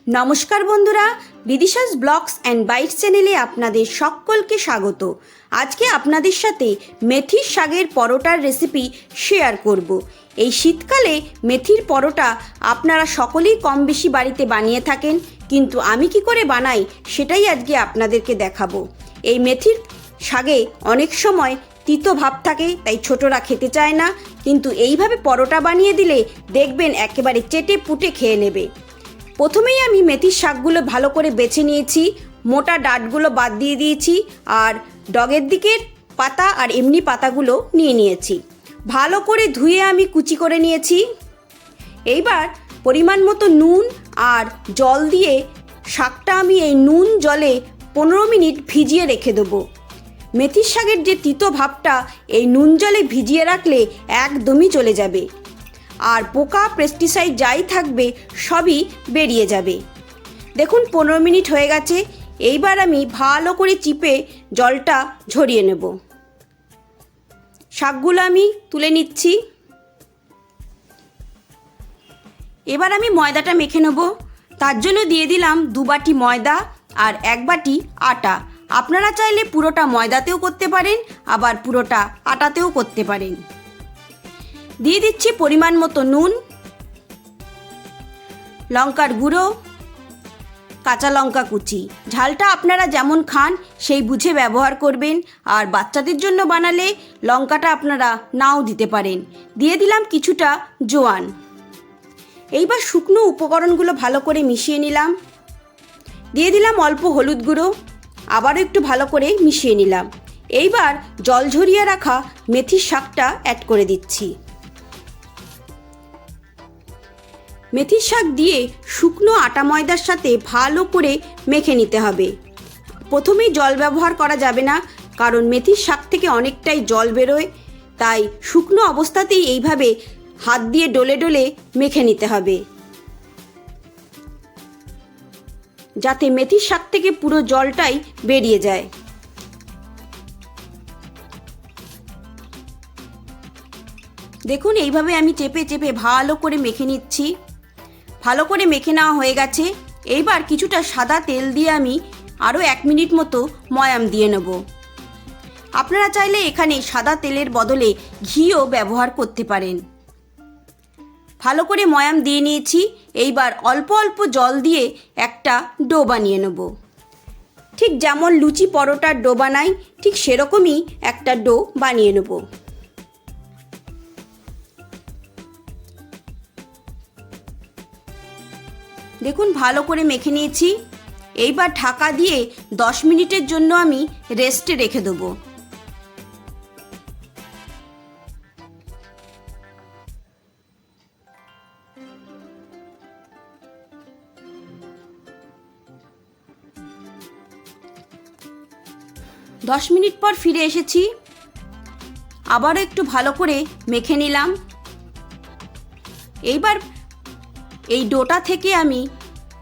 নমস্কার বন্ধুরা, বিদিশাস blogs and bytes চ্যানেলে আপনাদের সকলকে স্বাগত। আজকে আপনাদের সাথে মেথির শাকের পরোটার রেসিপি শেয়ার করব। এই শীতকালে মেথির পরোটা আপনারা সকলেই কম বেশি বাড়িতে বানিয়ে থাকেন, কিন্তু আমি কি করে বানাই সেটাই আজকে আপনাদেরকে দেখাবো। এই মেথির শাকে অনেক সময় তিতো ভাব থাকে, তাই ছোটরা খেতে চায় না, কিন্তু এইভাবে পরোটা বানিয়ে দিলে দেখবেন একেবারে চেটে পুটে খেয়ে নেবে। প্রথমেই আমি মেথির শাকগুলো ভালো করে বেছে নিয়েছি, মোটা ডাঁটগুলো বাদ দিয়ে দিয়েছি, আর ডগের দিকের পাতা আর এমনি পাতাগুলো নিয়ে নিয়েছি। ভালো করে ধুয়ে আমি কুচি করে নিয়েছি। এইবার পরিমাণ মতো নুন আর জল দিয়ে শাকটা আমি এই নুন জলে 15 মিনিট ভিজিয়ে রেখে দেবো। মেথির শাকের যে তিতো ভাবটা এই নুন জলে ভিজিয়ে রাখলে একদমই চলে যাবে, আর পোকা পেস্টিসাইড যাই থাকবে সবই বেরিয়ে যাবে। দেখুন 15 মিনিট হয়ে গেছে। এইবার আমি ভালো করে চিপে জলটা ঝরিয়ে নেব। শাকগুলো আমি তুলে নিচ্ছি। এবার আমি ময়দাটা মেখে নেব। তার জন্য দিয়ে দিলাম 2 বাটি ময়দা আর 1 বাটি আটা। আপনারা চাইলে পুরোটা ময়দাতেও করতে পারেন, আবার পুরোটা আটাতেও করতে পারেন। দিয়ে দিচ্ছি পরিমাণ মতো নুন, লঙ্কার গুঁড়ো, কাঁচা লঙ্কা কুচি। ঝালটা আপনারা যেমন খান সেই বুঝে ব্যবহার করবেন, আর বাচ্চাদের জন্য বানালে লঙ্কাটা আপনারা নাও দিতে পারেন। দিয়ে দিলাম কিছুটা জোয়ান। এইবার শুকনো উপকরণগুলো ভালো করে মিশিয়ে নিলাম। দিয়ে দিলাম অল্প হলুদ গুঁড়ো, আবারও একটু ভালো করে মিশিয়ে নিলাম। এইবার জল ঝরিয়ে রাখা মেথির শাকটা অ্যাড করে দিচ্ছি। মেথির শাক দিয়ে শুকনো আটা ময়দার সাথে ভালো করে মেখে নিতে হবে। প্রথমেই জল ব্যবহার করা যাবে না, কারণ মেথির শাক থেকে অনেকটাই জল বেরোয়, তাই শুকনো অবস্থাতেই এইভাবে হাত দিয়ে ডলে ডলে মেখে নিতে হবে, যাতে মেথির শাক থেকে পুরো জলটাই বেরিয়ে যায়। দেখুন এইভাবে আমি চেপে চেপে ভালো করে মেখে নিচ্ছি। ভালো করে মেখে নেওয়া হয়ে গেছে। এইবার কিছুটা সাদা তেল দিয়ে আমি আরও 1 মিনিট মতো ময়াম দিয়ে নেব। আপনারা চাইলে এখানে সাদা তেলের বদলে ঘিও ব্যবহার করতে পারেন। ভালো করে ময়াম দিয়ে নিয়েছি। এইবার অল্প অল্প জল দিয়ে একটা ডো বানিয়ে নেব। ঠিক যেমন লুচি পরোটার ডো বানাই, ঠিক সেরকমই একটা ডো বানিয়ে নেব। দেখুন ভালো করে মেখে নিয়েছি। এইবার ঢাকা দিয়ে 10 মিনিটের জন্য আমি রেস্টে রেখে দেবো। দশ মিনিট পর ফিরে এসেছি। আবারও একটু ভালো করে মেখে নিলাম। এইবার এই ডোটা থেকে আমি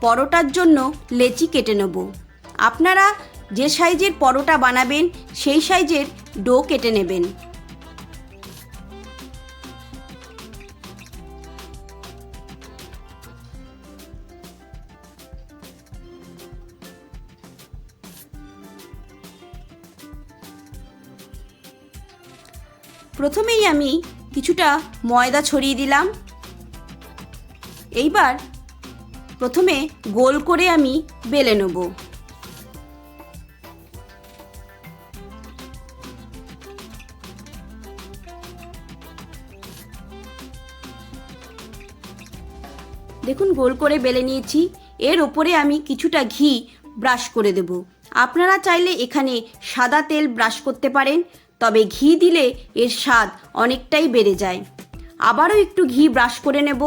পরোটার জন্য লেচি কেটে নেব। আপনারা যে সাইজের পরোটা বানাবেন সেই সাইজের ডো কেটে নেবেন। প্রথমেই আমি কিছুটা ময়দা ছড়িয়ে দিলাম। এইবার প্রথমে গোল করে আমি বেলে নেব। দেখুন গোল করে বেলে নিয়েছি। এর ওপরে আমি কিছুটা ঘি ব্রাশ করে দেব। আপনারা চাইলে এখানে সাদা তেল ব্রাশ করতে পারেন, তবে ঘি দিলে এর স্বাদ অনেকটাই বেড়ে যায়। আবারও একটু ঘি ব্রাশ করে নেব।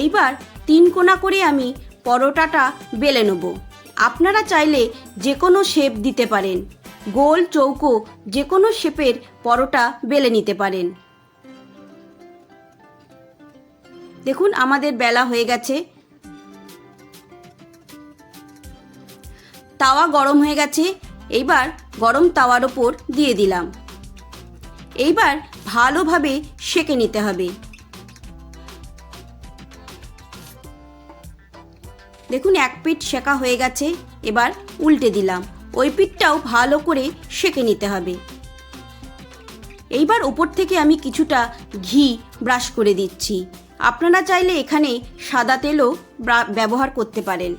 এইবার 3 কোনা করে আমি পরোটাটা বেলে নেব। আপনারা চাইলে যে কোনো শেপ দিতে পারেন, গোল চৌকো যে কোনো শেপের পরোটা বেলে নিতে পারেন। দেখুন আমাদের বেলা হয়ে গেছে। তাওয়া গরম হয়ে গেছে। এইবার গরম তাওয়ার ওপর দিয়ে দিলাম। এইবার ভালোভাবে সেঁকে নিতে হবে। দেখুন এক পিঠ সেঁকা হয়ে গেছে, এবার উল্টে দিলাম, ওই পিঠটাও ভালো করে সেঁকে নিতে হবে। এইবার উপর থেকে আমি কিছুটা ঘি ব্রাশ করে দিচ্ছি। আপনারা চাইলে এখানে সাদা তেলও ব্যবহার করতে পারেন।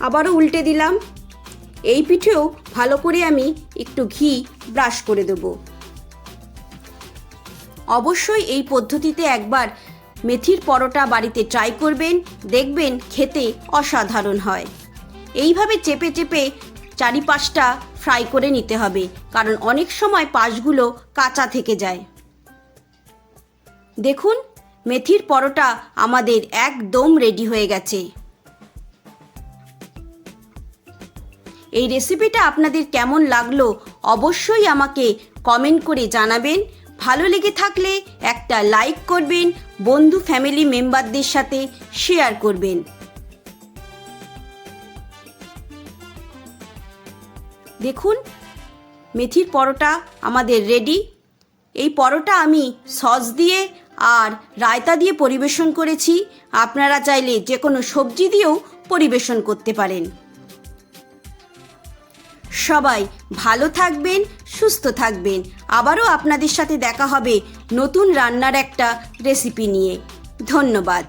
আবারও উল্টে দিলাম, এই পিঠেও ভালো করে আমি একটু ঘি ব্রাশ করে দেব। অবশ্যই এই পদ্ধতিতে একবার মেথির পরোটা বাড়িতে ট্রাই করবেন, দেখবেন খেতে অসাধারণ হয়। এইভাবে চেপে চেপে চারিপাশটা ফ্রাই করে নিতে হবে, কারণ অনেক সময় পাশগুলো কাঁচা থেকে যায়। দেখুন মেথির পরোটা আমাদের একদম রেডি হয়ে গেছে। এই রেসিপিটা আপনাদের কেমন লাগলো অবশ্যই আমাকে কমেন্ট করে জানাবেন। ভালো লেগে থাকলে একটা লাইক করবেন, বন্ধু ফ্যামিলি মেম্বারদের সাথে শেয়ার করবেন। দেখুন মেথির পরোটা আমাদের রেডি। এই পরোটা আমি সস দিয়ে আর রায়তা দিয়ে পরিবেশন করেছি। আপনারা চাইলে যে কোনো সবজি দিয়েও পরিবেশন করতে পারেন। সবাই ভালো থাকবেন, সুস্থ থাকবেন। আবারও আপনাদের সাথে দেখা হবে নতুন রান্নার একটা রেসিপি নিয়ে। ধন্যবাদ।